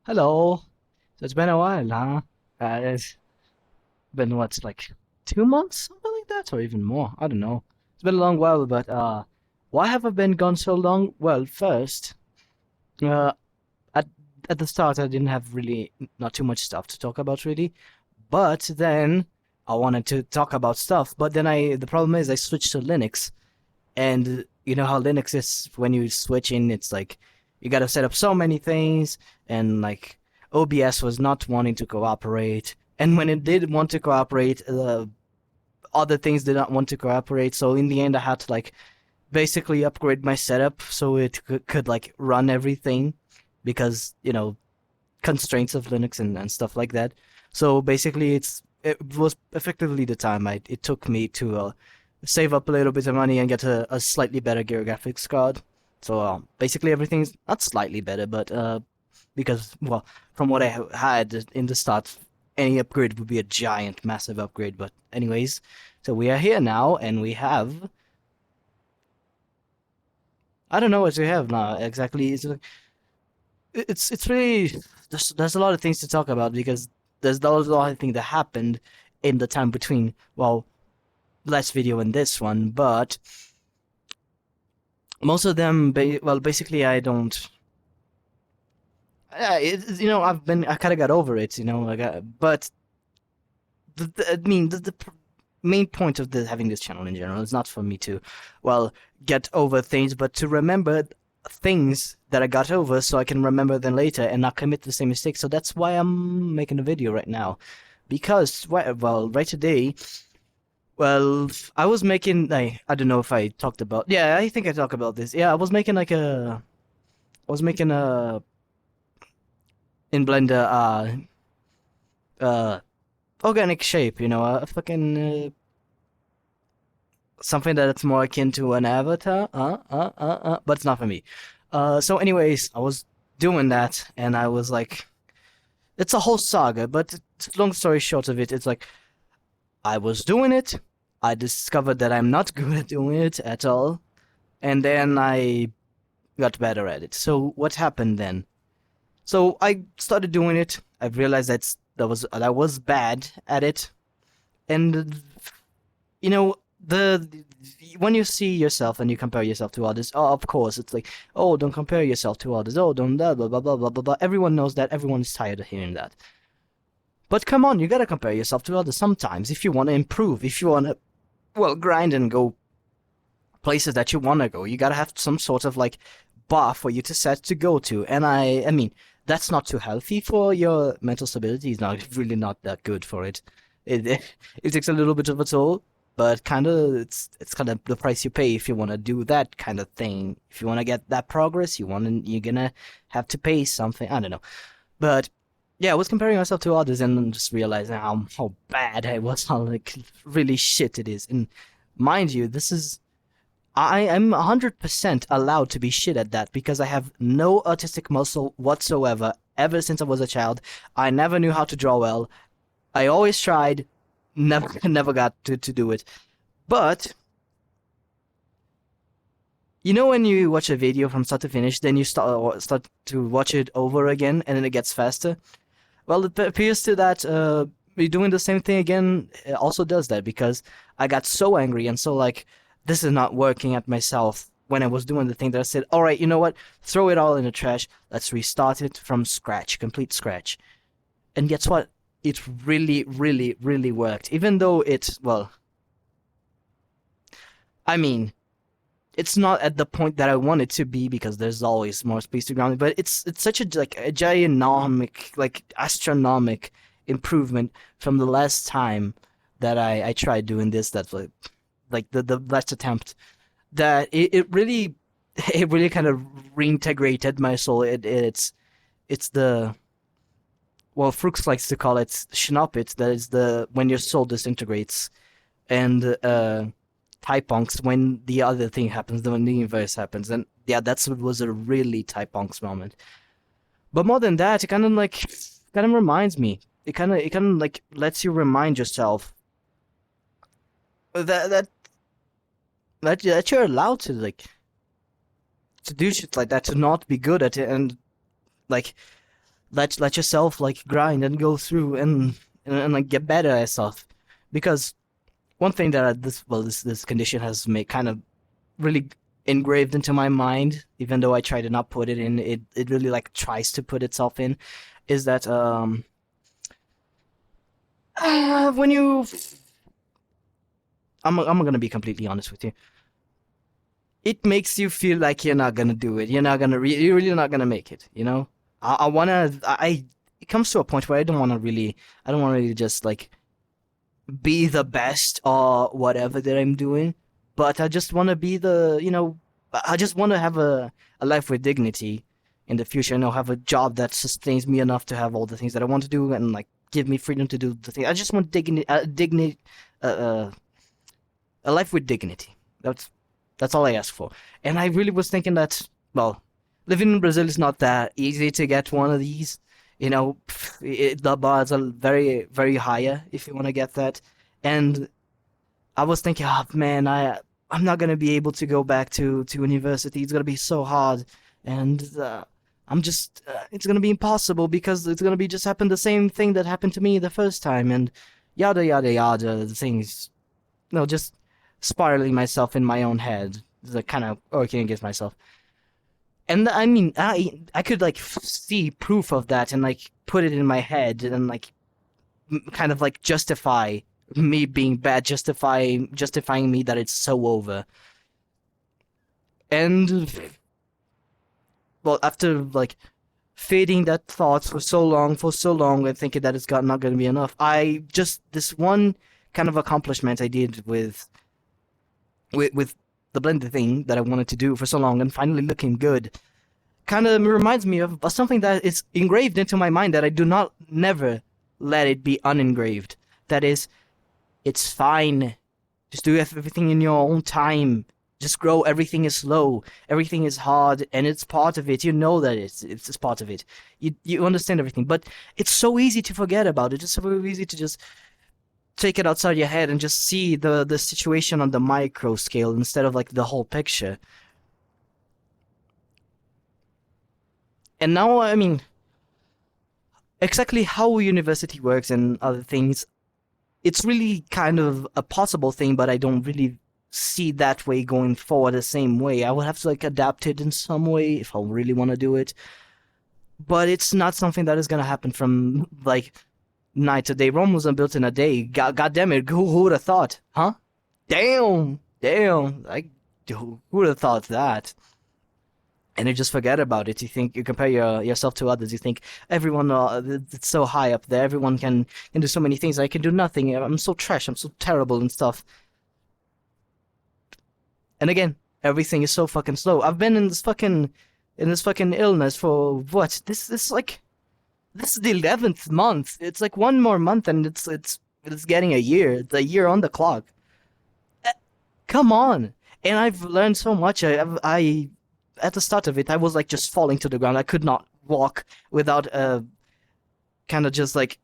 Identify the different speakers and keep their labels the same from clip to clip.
Speaker 1: Hello. So it's been a while, huh? It's been what, like 2 months, something like that, or even more. I don't know. It's been a long while, but why have I been gone so long? Well, first, uh, at at the start, I didn't have really not too much stuff to talk about, really. But then I wanted to talk about stuff. But then the problem is I switched to Linux, and you know how Linux is when you switch in, it's like you gotta set up so many things, and like OBS was not wanting to cooperate. And when it did want to cooperate, other things did not want to cooperate. So in the end, I had to like basically upgrade my setup so it could like run everything because, constraints of Linux and stuff like that. So basically, it was effectively the time it took me to save up a little bit of money and get a slightly better gear graphics card. So basically, everything's not slightly better, but because well, from what I had in the start, any upgrade would be a giant, massive upgrade. But anyways, so we are here now, and we have I don't know what we have now exactly. It's really there's a lot of things to talk about because there's a lot of things that happened in the time between last video and this one, but most of them basically I don't. I kind of got over it, but I mean the main point of having this channel in general is not for me to get over things, but to remember things that I got over so I can remember them later and not commit the same mistake. So that's why I'm making a video right now. Because, right today, I was making, I don't know if I talked about, yeah, I think I talked about this. Yeah, I was making in Blender, uh, organic shape, a fucking, something that's more akin to an avatar, but it's not for me. So anyways, I was doing that, and I was like, it's a whole saga, but long story short of it, it's like, I was doing it, I discovered that I'm not good at doing it at all, and then I got better at it. So what happened then? So I started doing it, I realized that was bad at it, and you know the when you see yourself and you compare yourself to others, oh, of course it's like, oh, don't compare yourself to others, oh, don't blah blah blah blah blah blah blah. Everyone knows that. Everyone is tired of hearing that. But come on, you gotta compare yourself to others sometimes if you want to improve, if you want to grind and go places that you want to go. You gotta have some sort of like bar for you to set to go to. And I mean, that's not too healthy for your mental stability. It's not really not that good for it. It takes a little bit of a toll, but kind of it's kind of the price you pay if you want to do that kind of thing. If you want to get that progress, you're gonna have to pay something. I don't know, but yeah, I was comparing myself to others and just realizing how bad I was, how like really shit it is. And mind you, I am 100% allowed to be shit at that because I have no artistic muscle whatsoever ever since I was a child. I never knew how to draw well. I always tried, never never got to do it. But you know when you watch a video from start to finish, then you start to watch it over again, and then it gets faster. Well, it appears to that me doing the same thing again also does that because I got so angry and so like this is not working at myself when I was doing the thing that I said, all right, you know what? Throw it all in the trash. Let's restart it from scratch, complete scratch. And guess what? It really, really, really worked. Even though I mean, it's not at the point that I want it to be because there's always more space to ground it. But it's such a gigantic, like astronomic improvement from the last time that I tried doing this. That's like the last attempt that it really it really kind of reintegrated my soul. It's the Frooks likes to call it schnoppit. That is the when your soul disintegrates, and typunks when the other thing happens, when the universe happens, and yeah, that's what was a really typunks moment. But more than that, it kind of reminds me. It kind of like lets you remind yourself that that you're allowed to to do shit like that, to not be good at it, and like let yourself like grind and go through and like get better at stuff. Because one thing that this condition has made kind of really engraved into my mind, even though I try to not put it in, it really like tries to put itself in, is that when you I'm gonna be completely honest with you. It makes you feel like you're not gonna do it. You're really not gonna make it. You know. I wanna. It comes to a point where I don't want to really. I don't want to really just like be the best or whatever that I'm doing, but I just want to be the. I just want to have a life with dignity in the future. Have a job that sustains me enough to have all the things that I want to do and like give me freedom to do the thing. I just want uh, uh, a life with dignity. That's all I ask for. And I really was thinking that, well, living in Brazil is not that easy to get one of these. The bars are very, very higher if you want to get that. And I was thinking, oh man, I'm not gonna be able to go back to university. It's gonna be so hard, and it's gonna be impossible because it's gonna be just happen the same thing that happened to me the first time, and yada yada yada. The things, just spiraling myself in my own head, like kind of working against myself. And I mean, I could like see proof of that and like put it in my head and like kind of like justify me being bad, justifying me that it's so over. And well, after like feeding that thought for so long, and thinking that not going to be enough, I just this one kind of accomplishment I did with the blended thing that I wanted to do for so long and finally looking good kind of reminds me of something that is engraved into my mind that I do not never let it be unengraved. That is, it's fine. Just do everything in your own time. Just grow. Everything is slow. Everything is hard, and it's part of it. You know that it's part of it. You understand everything, but it's so easy to forget about it. It's so easy to just take it outside your head and just see the situation on the micro scale instead of like the whole picture. And now, I mean, exactly how university works and other things, it's really kind of a possible thing, but I don't really see that way going forward the same way. I would have to like adapt it in some way if I really want to do it. But it's not something that is gonna happen from like night to day. Rome wasn't built in a day. God damn it, who would have thought? Huh? Damn. Like, who would have thought that? And you just forget about it. You compare yourself to others. You think everyone, it's so high up there. Everyone can do so many things. I can do nothing. I'm so trash. I'm so terrible and stuff. And again, everything is so fucking slow. I've been in this fucking illness for what? This is the 11th month. It's like one more month, and it's getting a year. It's a year on the clock. Come on. And I've learned so much. I at the start of it, I was like just falling to the ground. I could not walk without kind of just like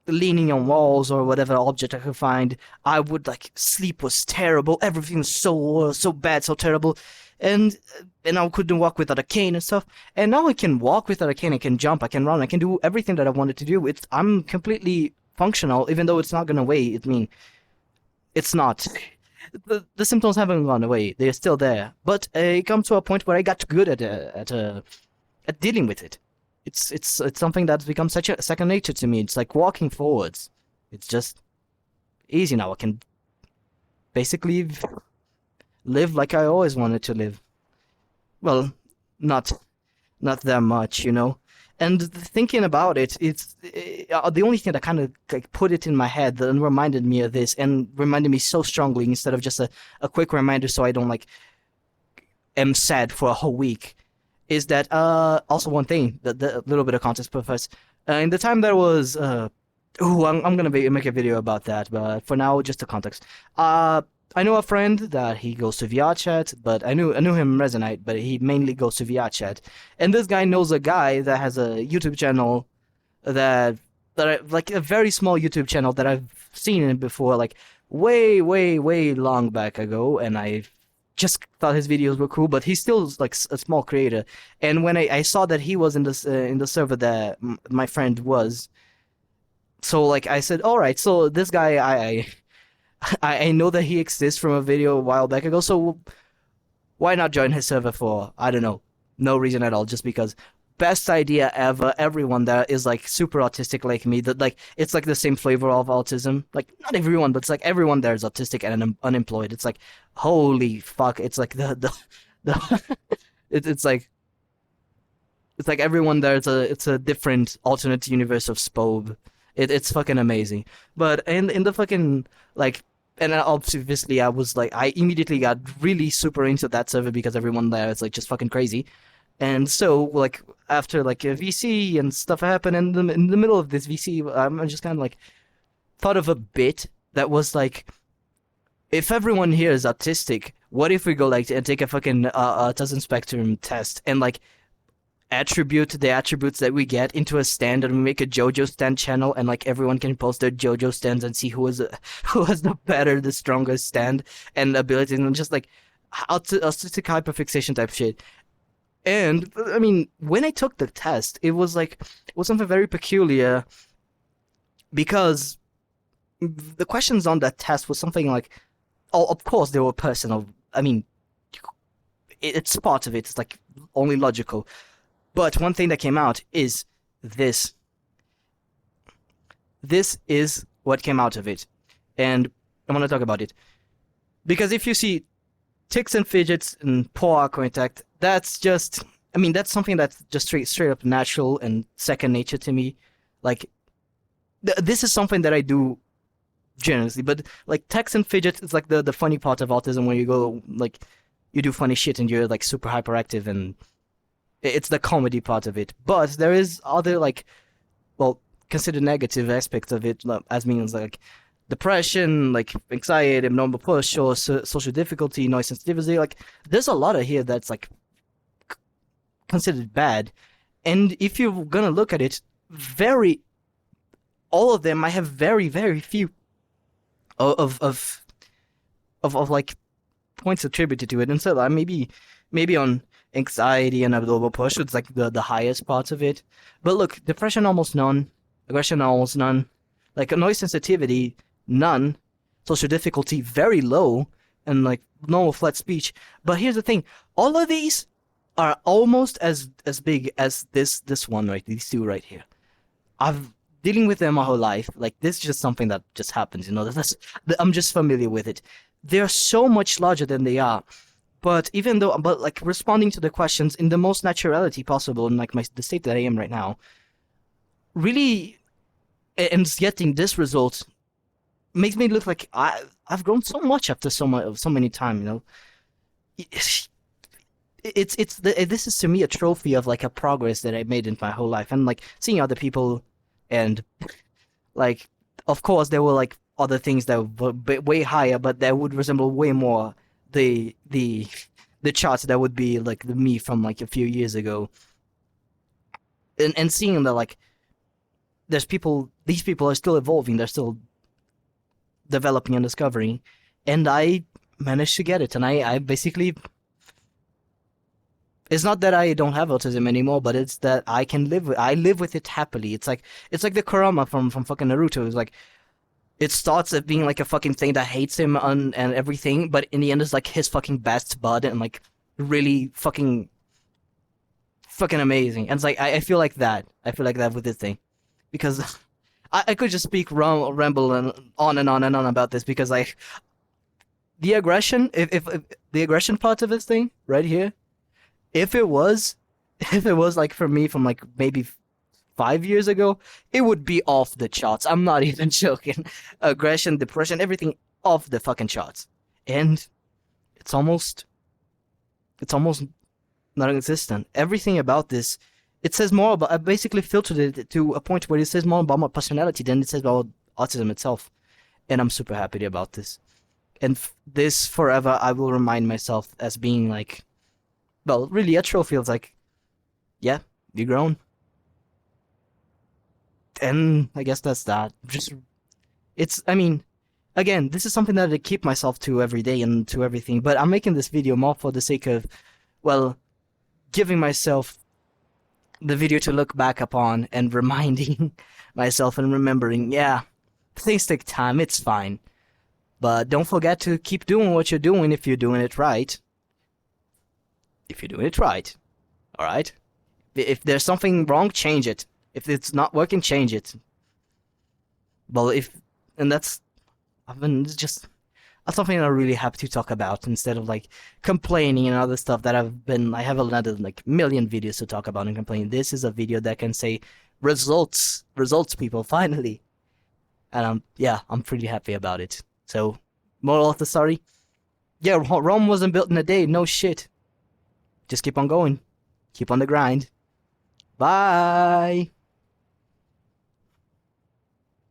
Speaker 1: leaning on walls or whatever object I could find. I would like sleep was terrible. Everything was so bad, so terrible, and I couldn't walk without a cane and stuff. And now I can walk without a cane. I can jump. I can run. I can do everything that I wanted to do. I'm completely functional, even though it's not gonna away. I mean, it's not. The symptoms haven't gone away. They're still there. But it comes to a point where I got good at dealing with it. It's something that's become such a second nature to me. It's like walking forwards. It's just easy now. I can basically live like I always wanted to live. Well, not that much, And thinking about it, it's the only thing that kind of like put it in my head and reminded me of this, and reminded me so strongly instead of just a quick reminder, so I don't like am sad for a whole week. Is that also one thing? The little bit of context, but first, in the time that was I'm gonna make a video about that, but for now, just the context. I know a friend that he goes to VRChat, but I knew him Resonate, but he mainly goes to VRChat. And this guy knows a guy that has a YouTube channel that like a very small YouTube channel that I've seen it before, like way long back ago, and I just thought his videos were cool, but he's still like a small creator. And when I saw that he was in the server that my friend was, so like I said, all right, so this guy I know that he exists from a video a while back ago, so why not join his server for, I don't know, no reason at all, just because. Best idea ever. Everyone there is like super autistic like me. That like it's like the same flavor of autism. Like not everyone, but it's like everyone there is autistic and unemployed. It's like holy fuck. It's like the it's like everyone there. It's a different alternate universe of Spobe. It's fucking amazing. But in the fucking like. And obviously, I was like, I immediately got really super into that server because everyone there is like just fucking crazy. And so, like, after like a VC and stuff happened in the middle of this VC, I'm just kind of like thought of a bit that was like, if everyone here is autistic, what if we go like and take a fucking autism spectrum test and like attribute the attributes that we get into a stand and we make a JoJo stand channel and like everyone can post their JoJo stands and see who has the better, the strongest stand and ability and just like autistic hyperfixation type shit. And I mean, when I took the test, it was something very peculiar because the questions on that test was something like, oh, of course they were personal. I mean, it's part of it. It's like only logical. But one thing that came out is this. This is what came out of it, and I want to talk about it because if you see tics and fidgets and poor eye contact, that's just, I mean, that's something that's just straight up natural and second nature to me. Like, this is something that I do generously, but like tics and fidgets is like the funny part of autism where you go, like, you do funny shit and you're like super hyperactive and it's the comedy part of it. But there is other, like, well, considered negative aspects of it, as means like depression, like anxiety, abnormal push, or social difficulty, noise sensitivity. Like, there's a lot of here that's like considered bad. And if you're gonna look at it, all of them might have very, very few of like points attributed to it. And so maybe on anxiety and abnormal push, it's like the highest parts of it. But look, depression almost none, aggression almost none, like noise sensitivity none, social difficulty very low, and like normal flat speech. But here's the thing: all of these are almost as big as this one right, these two right here. I've dealing with them my whole life. Like, this is just something that just happens, you know. I'm just familiar with it. They're so much larger than they are. But like responding to the questions in the most naturality possible, in like the state that I am right now, really, and getting this result makes me look like I've grown so much after so many time, you know. This is to me a trophy of like a progress that I made in my whole life, and like seeing other people, and like of course there were like other things that were way higher, but that would resemble way more the charts that would be like the me from like a few years ago, and seeing that like these people are still evolving, they're still developing and discovering, and I managed to get it, and I basically, it's not that I don't have autism anymore, but it's that I live with it happily. It's like the Kurama from fucking Naruto. It's like, it starts at being like a fucking thing that hates him and everything, but in the end it's like his fucking best bud and like really fucking amazing. And it's like I feel like that. I feel like that with this thing, because I could just speak ramble and on about this, because like the aggression, if the aggression part of this thing right here, if it was like for me from like maybe 5 years ago, it would be off the charts. I'm not even joking. Aggression, depression, everything off the fucking charts. And it's almost non-existent. Everything about this, it says more about, I basically filtered it to a point where it says more about my personality than it says about autism itself. And I'm super happy about this. And this forever, I will remind myself as being like, well, really a trophy. It's like, yeah, you've grown. And I guess that's that. I mean, again, this is something that I keep myself to every day and to everything, but I'm making this video more for the sake of, well, giving myself the video to look back upon and reminding myself and remembering, yeah, things take time, it's fine. But don't forget to keep doing what you're doing if you're doing it right. If you're doing it right. Alright? If there's something wrong, change it. If it's not working, change it. Well, and that's something I'm really happy to talk about instead of like complaining and other stuff that I have another like million videos to talk about and complain. This is a video that can say results people, finally. And I'm pretty happy about it. So, moral of the story, yeah, Rome wasn't built in a day, no shit. Just keep on going. Keep on the grind. Bye!